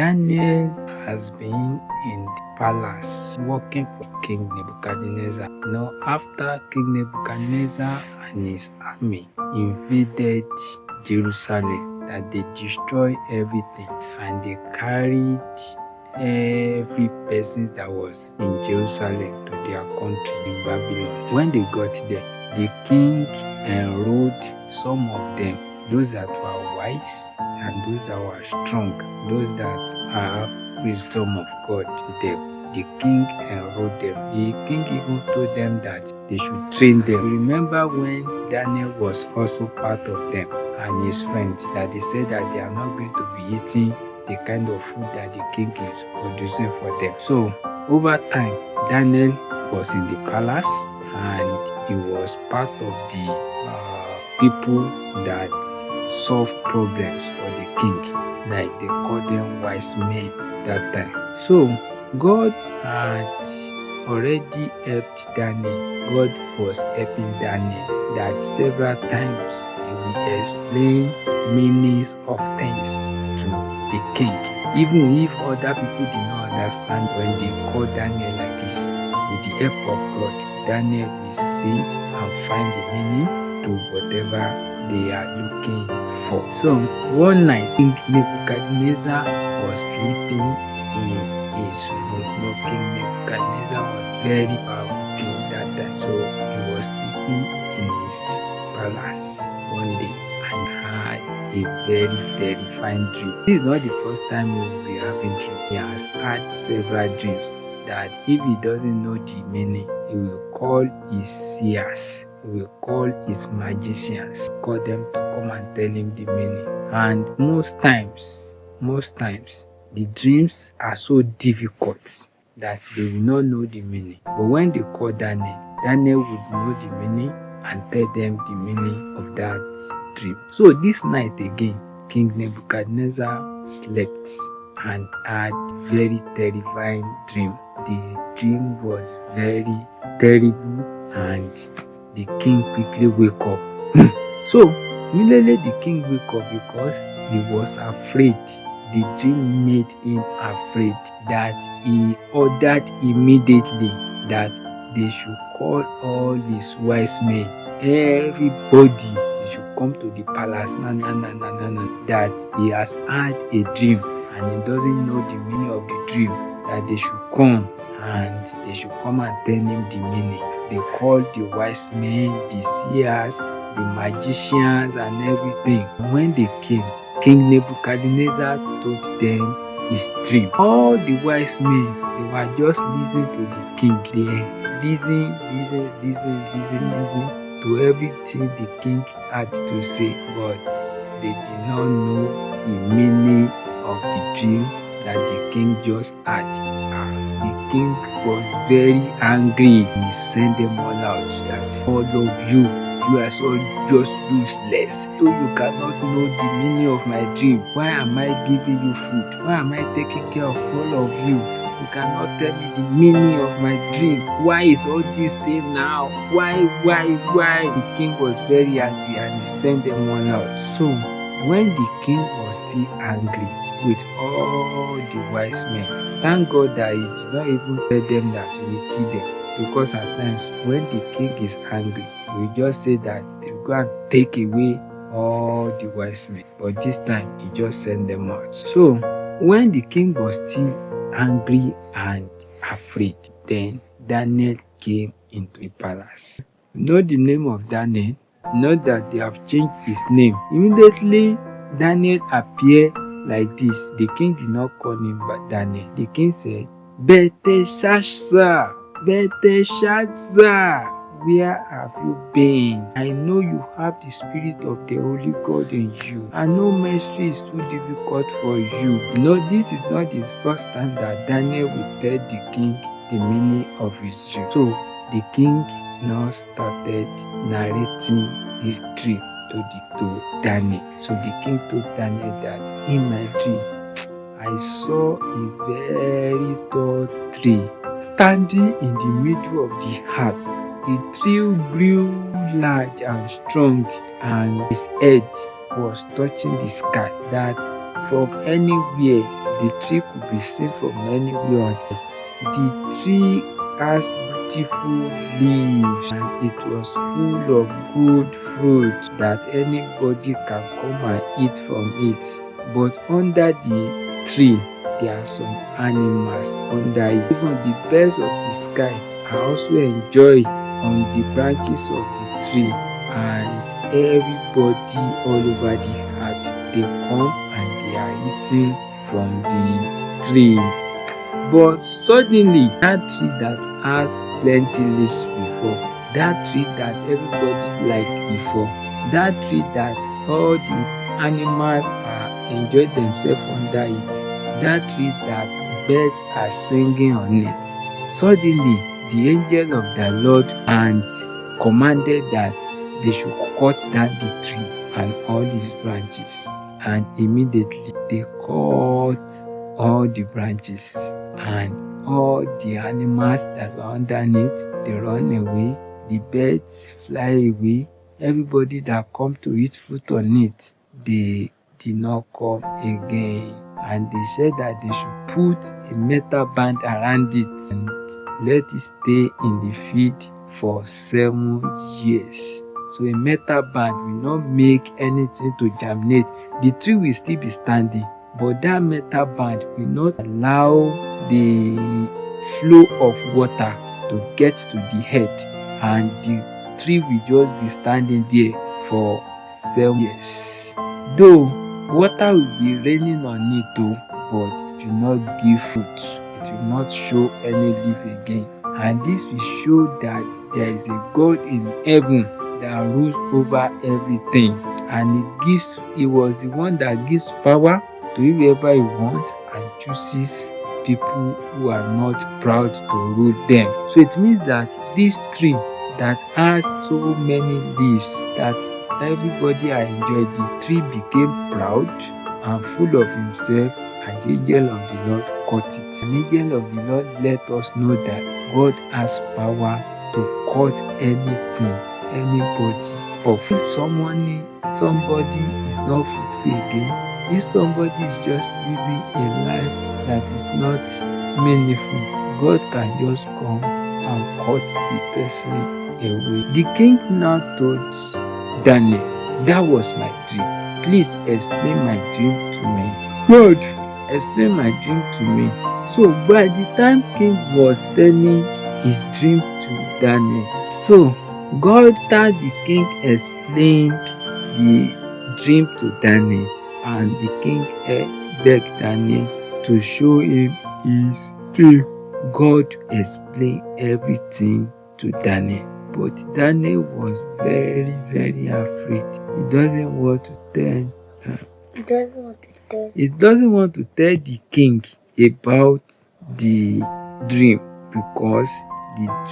Daniel has been in the palace working for King Nebuchadnezzar. After King Nebuchadnezzar and his army invaded Jerusalem, that they destroyed everything and they carried every person that was in Jerusalem to their country in Babylon. When they got there, the king enrolled some of them, those that were wise and those that were strong, those that have wisdom of God to them. The king enrolled them. The king even told them that they should train them. Remember when Daniel was also part of them and his friends, that they said that they are not going to be eating the kind of food that the king is producing for them. So over time, Daniel was in the palace and he was part of the people that solve problems for the king, like they call them wise men that time. So God had already helped Daniel. God was helping Daniel, that several times he will explain meanings of things to the king. Even if other people did not understand, when they call Daniel like this, with the help of God, Daniel will see and find the meaning to whatever they are looking for. So one night, King Nebuchadnezzar was sleeping in his room. King Nebuchadnezzar was very powerful king that time. So he was sleeping in his palace one day and had a very terrifying dream. This is not the first time he will be having dreams. He has had several dreams that if he doesn't know the meaning, he will call his seers, he will call his magicians, call them to come and tell him the meaning. And most times, the dreams are so difficult that they will not know the meaning. But when they call Daniel, Daniel would know the meaning and tell them the meaning of that dream. So this night again, King Nebuchadnezzar slept and had very terrifying dream. The dream was very terrible and the king quickly wake up. So immediately the king wake up because he was afraid. The dream made him afraid, that he ordered immediately that they should call all his wise men, everybody, they should come to the palace that he has had a dream and he doesn't know the meaning of the dream, that they should come and they should come and tell him the meaning. They called the wise men, the seers, the magicians and everything. When they came, King Nebuchadnezzar told them his dream. All the wise men, they were just listening to the king. They listen to everything the king had to say, but they did not know the meaning of the dream that the king just had. The king was very angry. He sent them all out, that all of you are so just useless. So you cannot know the meaning of my dream. Why am I giving you food? Why am I taking care of all of you? You cannot tell me the meaning of my dream. Why is all this thing now? Why? The king was very angry and he sent them all out. So when the king was still angry with all the wise men, thank God that he did not even tell them that he will kill them. Because at times when the king is angry, he will just say that they will go and take away all the wise men. But this time he just sent them out. So when the king was still angry and afraid, then Daniel came into the palace. You know the name of Daniel? Not that they have changed his name. Immediately Daniel appeared like this. The king did not call him Daniel. The king said, Belteshazzar, where have you been? I know you have the spirit of the Holy God in you. I know mystery is too difficult for you. This is not the first time that Daniel will tell the king the meaning of his dream. So the king now started narrating his dream to Daniel. So the king told Daniel that in my dream, I saw a very tall tree standing in the middle of the earth. The tree grew large and strong, and his head was touching the sky. That from anywhere. The tree could be seen from anywhere on earth. The tree has beautiful leaves and it was full of good fruit that anybody can come and eat from it. But under the tree, there are some animals under it. Even the birds of the sky are also enjoy on the branches of the tree, and everybody all over the earth, they come and they are eating from the tree. But suddenly, that tree that has plenty leaves before, that tree that everybody liked before, that tree that all the animals are enjoy themselves under it, that tree that birds are singing on it, suddenly the angel of the Lord and commanded that they should cut down the tree and all its branches, and immediately they cut all the branches, and all the animals that were underneath, they run away, the birds fly away, everybody that come to eat fruit on it, they did not come again. And they said that they should put a metal band around it and let it stay in the field for 7 years. So a metal band will not make anything to germinate. The tree will still be standing, but that metal band will not allow the flow of water to get to the head, and the tree will just be standing there for 7 years. Though water will be raining on it though, but it will not give fruit. It will not show any leaf again. And this will show that there is a God in heaven that rules over everything, and he was the one that gives power to whoever he wants and chooses people who are not proud to rule them. So it means that this tree that has so many leaves that everybody enjoyed, the tree became proud and full of himself, and the angel of the Lord cut it. The angel of the Lord let us know that God has power to cut anything, anybody off. If somebody is not fruitful again, if somebody is just living a life that is not meaningful, God can just come and cut the person away. The king now told Daniel, that was my dream. Please explain my dream to me. God, explain my dream to me. So by the time king was telling his dream to Daniel, so God, after the king explained the dream to Daniel, and the king begged Daniel to show him his dream, God explained everything to Daniel. But Daniel was very, very afraid. He doesn't want to tell the king about the dream, because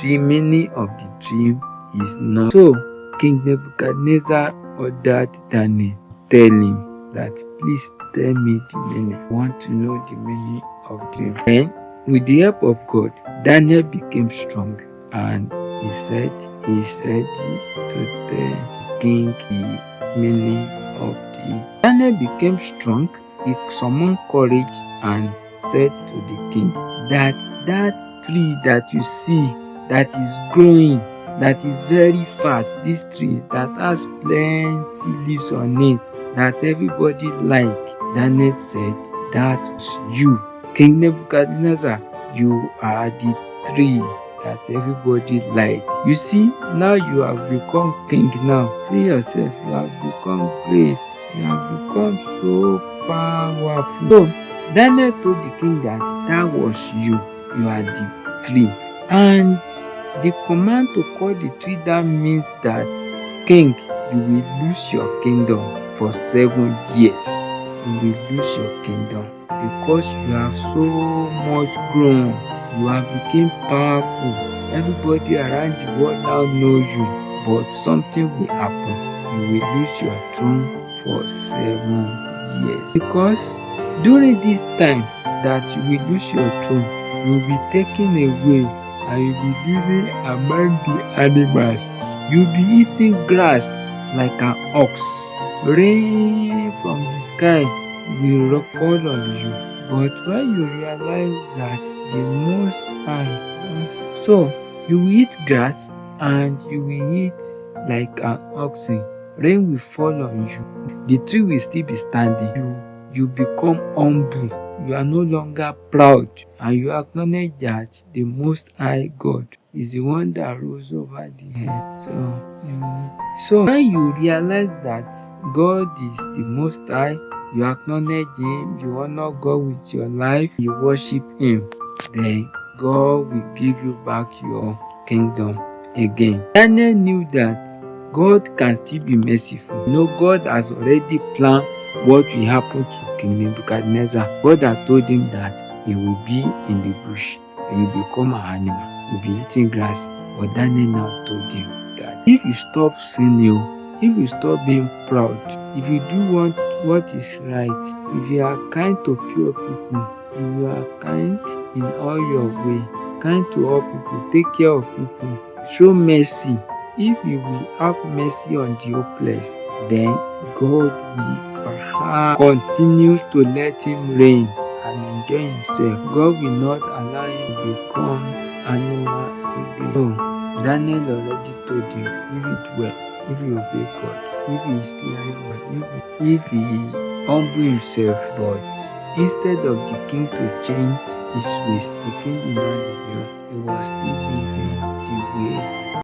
the meaning of the dream is not. So King Nebuchadnezzar ordered Daniel, tell him that please tell me the meaning. I want to know the meaning of the dream. Then, with the help of God, Daniel became strong, and he said he is ready to tell king the meaning of the. Daniel became strong. He summoned courage and said to the king that tree that you see that is growing, that is very fat, this tree that has plenty leaves on it, that everybody like. Daniel said, that was you. King Nebuchadnezzar, you are the tree that everybody like. You see, now you have become king now. See yourself, you have become great. You have become so powerful. So Daniel told the king that was you. You are the tree. And the command to cut the tree down means that, king, you will lose your kingdom for 7 years. You will lose your kingdom because you have so much grown. You have become powerful. Everybody around the world now know you, but something will happen. You will lose your throne for 7 years. Because during this time that you will lose your throne, you will be taken away and you will be living among the animals. You will be eating grass like an ox. Rain from the sky will fall on you. But when you realize that the Most High, so you will eat grass and you will eat like an oxen. Rain will fall on you. The tree will still be standing. You become humble. You are no longer proud, and you acknowledge that the Most High God is the one that rules over the earth. So when you realize that God is the Most High, you acknowledge Him, you honor God with your life, you worship Him, then God will give you back your kingdom again. Daniel knew that God can still be merciful. God has already planned what will happen to King Nebuchadnezzar. God had told him that he will be in the bush, he will become an animal, he will be eating grass. But Daniel now told him that if you stop sinning, if you stop being proud, if you do what is right, if you are kind to pure people, if you are kind in all your way, kind to all people, take care of people, show mercy. If you will have mercy on the hopeless, then God will perhaps continue to let him reign and enjoy himself. God will not allow him to become animal again. So Daniel already told him, if it well, if he obey God, if he is hearing God, if he humble himself, but instead of the king to change his ways, the king did not reveal. He was still living the way